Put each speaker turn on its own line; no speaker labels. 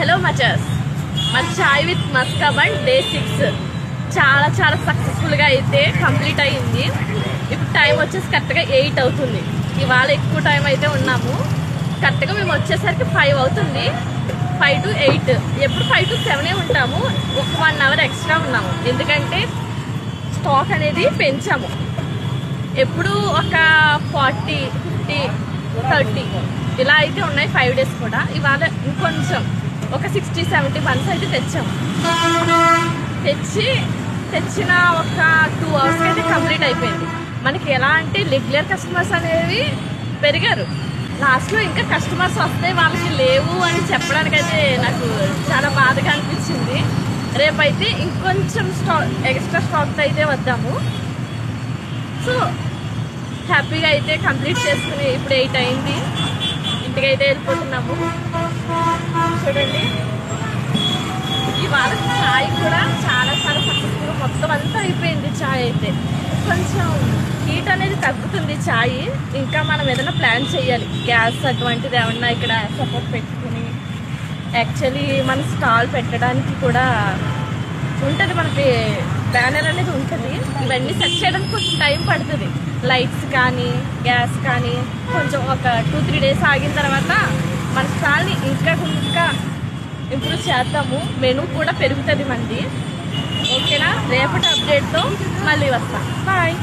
Hello మచర్స్, మన చాయ్ with maska bun day 6 చాలా సక్సెస్ఫుల్గా అయితే కంప్లీట్ అయ్యింది. ఇప్పుడు టైం వచ్చేసి కరెక్ట్గా 8 అవుతుంది. ఇవాళ ఎక్కువ టైం అయితే ఉన్నాము. కరెక్ట్గా మేము వచ్చేసరికి 5 అవుతుంది. 5 to 8, ఎప్పుడు 5 to 7 ఉంటాము. ఒక 1 hour ఎక్స్ట్రా ఉన్నాము, ఎందుకంటే స్టాక్ అనేది పెంచాము. ఎప్పుడు ఒక 40, 50, 30 ఇలా అయితే ఉన్నాయి 5 days కూడా. ఇవాళ ఇంకొంచెం ఒక 60-70 బన్స్ అయితే తెచ్చాము. తెచ్చిన ఒక 2 hours అయితే కంప్లీట్ అయిపోయింది. మనకి ఎలా అంటే రెగ్యులర్ కస్టమర్స్ అనేవి పెరిగారు. లాస్ట్లో ఇంకా కస్టమర్స్ వస్తే వాళ్ళకి లేవు అని చెప్పడానికైతే నాకు చాలా బాధగా అనిపించింది. రేపైతే ఇంకొంచెం ఎక్స్ట్రా స్టాక్ అయితే వద్దాము. సో హ్యాపీగా అయితే కంప్లీట్ చేసుకుని ఇప్పుడు 8 అయింది. ఇంటికైతే వెళ్ళిపోతున్నాము. చూడండి, ఇవాళ ఛాయ్ కూడా చాలా సక్సెస్ఫుల్, మొత్తం అంతా అయిపోయింది. ఛాయ్ అయితే కొంచెం హీట్ అనేది తగ్గుతుంది. ఛాయ్ ఇంకా మనం ఏదైనా ప్లాన్ చేయాలి, గ్యాస్ అటువంటిది ఏమన్నా ఇక్కడ సపోర్ట్ పెట్టుకుని యాక్చువల్లీ మన స్టాల్ పెట్టడానికి కూడా ఉంటుంది. మనకి బ్యానర్ అనేది ఉంటుంది. ఇవన్నీ సెట్ చేయడానికి కొంచెం టైం పడుతుంది. లైట్స్ కానీ గ్యాస్ కానీ కొంచెం ఒక 2-3 days ఆగిన తర్వాత మన స్టాల్ని ఇంకా ఇంప్రూవ్ చేద్దాము. మెనూ కూడా పెరుగుతుంది మనది. ఓకేనా? రేపటి అప్డేట్తో మళ్ళీ వస్తాం. బాయ్.